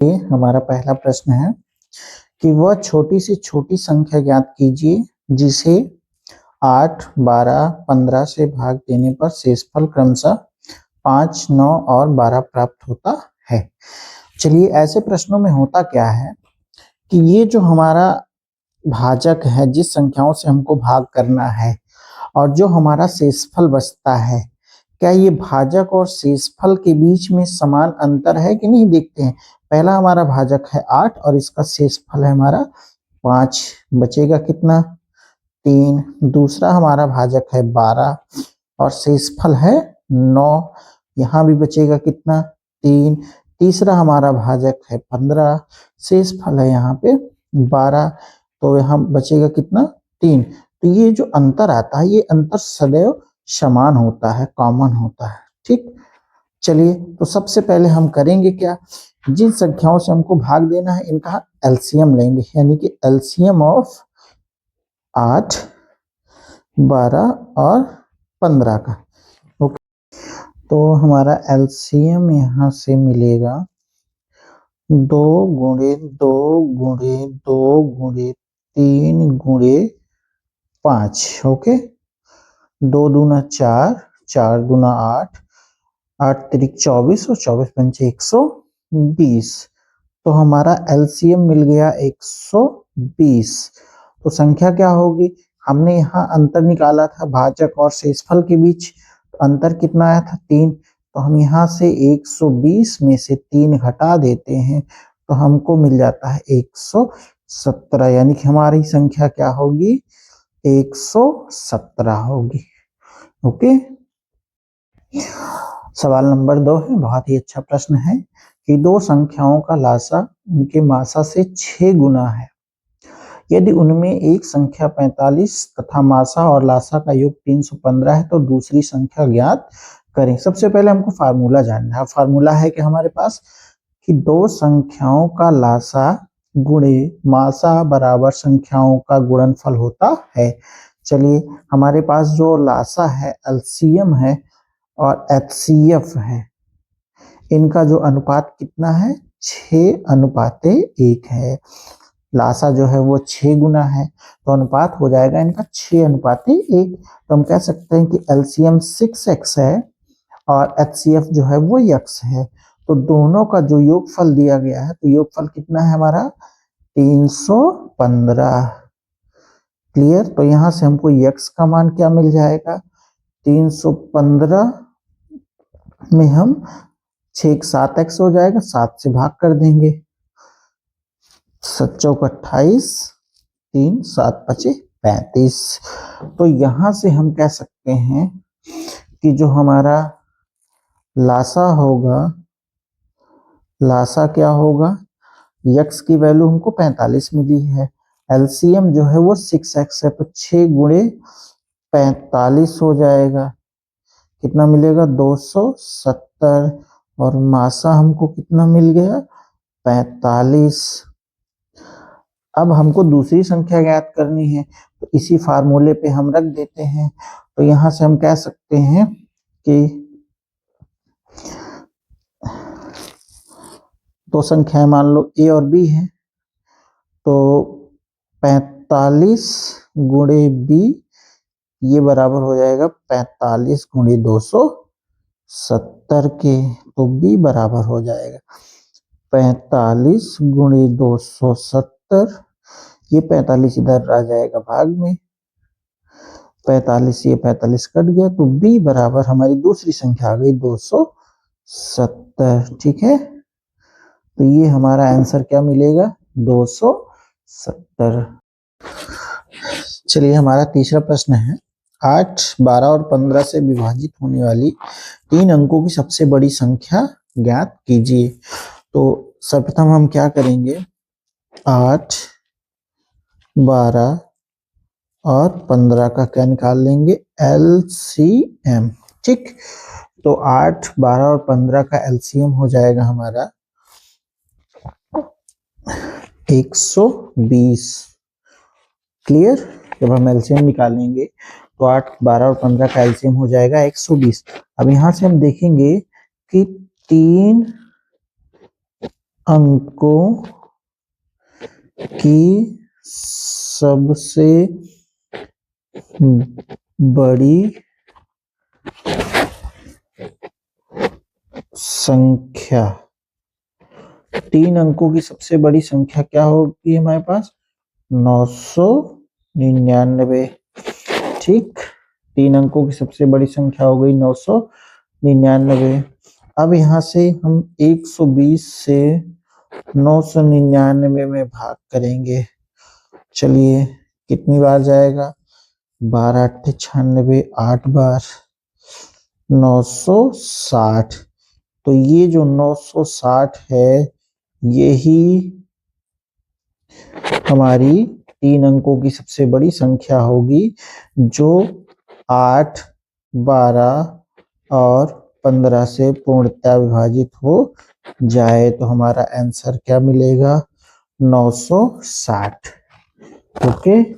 ये हमारा पहला प्रश्न है कि वह छोटी से छोटी संख्या ज्ञात कीजिए जिसे 8, 12, 15 से भाग देने पर शेषफल क्रमशः 5, 9 और 12 प्राप्त होता है। चलिए, ऐसे प्रश्नों में होता क्या है कि ये जो हमारा भाजक है, जिस संख्याओं से हमको भाग करना है और जो हमारा शेषफल बचता है, क्या ये भाजक और शेषफल के बीच में समान अंतर है कि नहीं, देखते हैं। पहला हमारा भाजक है 8 और इसका शेषफल है हमारा 5, बचेगा कितना 3। दूसरा हमारा भाजक है 12 और शेषफल है 9, यहाँ भी बचेगा कितना 3। तीसरा हमारा भाजक है 15, शेषफल है यहाँ पे 12, तो यहाँ बचेगा कितना 3। तो ये जो अंतर आता है, ये अंतर सदैव समान होता है, कॉमन होता है। ठीक, चलिए, तो सबसे पहले हम करेंगे क्या, जिन संख्याओं से हमको भाग देना है इनका एलसीएम लेंगे, यानी कि एलसीएम ऑफ 8, 12 और 15 का। ओके, तो हमारा एलसीएम यहाँ से मिलेगा 2 गुणे 2 गुणे 2 गुणे 3 गुणे 5। ओके, 2 दूना 4, 4 दूना 8, 8 तिरिक 24 और 24 पंचे 120। तो हमारा एलसीएम मिल गया 120। तो संख्या क्या होगी, हमने यहाँ अंतर निकाला था भाजक और शेषफल के बीच, तो अंतर कितना आया था 3। तो हम यहाँ से 120 में से 3 घटा देते हैं तो हमको मिल जाता है 117, यानी कि हमारी संख्या क्या होगी 117 होगी। ओके, सवाल नंबर 2 है, बहुत ही अच्छा प्रश्न है कि दो संख्याओं का लासा उनके मासा से 6 गुना है। यदि उनमें एक संख्या 45 तथा मासा और लासा का योग 315 है तो दूसरी संख्या ज्ञात करें। सबसे पहले हमको फार्मूला जानना है। फार्मूला है कि हमारे पास कि दो संख्याओं का लासा गुणे मासा बराबर संख्याओं का गुणनफल होता है। चलिए, हमारे पास जो लासा है, एलसीएम है और एचसीएफ है, इनका जो अनुपात कितना है 6:1 है। लासा जो है वो 6 गुना है, तो अनुपात हो जाएगा इनका 6:1। तो हम कह सकते हैं कि एलसीएम 6x है और एचसीएफ जो है वो x है। तो दोनों का जो योगफल दिया गया है, तो योगफल कितना है हमारा 315। क्लियर, तो यहां से हमको x का मान क्या मिल जाएगा 315 में हम 6 7x हो जाएगा, 7 से भाग कर देंगे, 7 चौक 28, 3 7 पचे 35। तो यहां से हम कह सकते हैं कि जो हमारा लासा होगा, लासा क्या होगा, x की वैल्यू हमको 45 मिली है, एलसीएम जो है वो 6x है, तो 6 गुणे 45 हो जाएगा, कितना मिलेगा 270। और मासा हमको कितना मिल गया 45। अब हमको दूसरी संख्या ज्ञात करनी है, तो इसी फार्मूले पे हम रख देते हैं। तो यहां से हम कह सकते हैं कि दो संख्याएं मान लो a और b है, तो 45 गुणे b ये बराबर हो जाएगा 45 गुणे 270 के, तो b बराबर हो जाएगा 45 गुणे 270। ये 45 इधर आ जाएगा भाग में, 45 ये 45 कट गया, तो b बराबर हमारी दूसरी संख्या आ गई 270। ठीक है, तो ये हमारा आंसर क्या मिलेगा 270। चलिए, हमारा तीसरा प्रश्न है 8, 12 और 15 से विभाजित होने वाली 3 अंकों की सबसे बड़ी संख्या ज्ञात कीजिए। तो सर्वप्रथम हम क्या करेंगे, 8, 12 और 15 का क्या निकाल लेंगे एलसीएम। ठीक, तो 8, 12 और 15 का एलसीएम हो जाएगा हमारा 120। क्लियर, जब हम एलसीएम निकालेंगे तो 8, 12 और 15 का एलसीएम हो जाएगा 120। अब यहां से हम देखेंगे कि 3 अंकों की सबसे बड़ी संख्या, 3 अंकों की सबसे बड़ी संख्या क्या होगी हमारे पास? 999। ठीक, 3 अंकों की सबसे बड़ी संख्या हो गई 999। अब यहाँ से हम 120 से 999 में भाग करेंगे। चलिए कितनी बार जाएगा? 12 8 96, 8 बार 960। तो ये जो 960 है यही हमारी 3 अंकों की सबसे बड़ी संख्या होगी, जो 8, 12 और 15 से पूर्णतः विभाजित हो जाए। तो हमारा आंसर क्या मिलेगा? 960। ओके।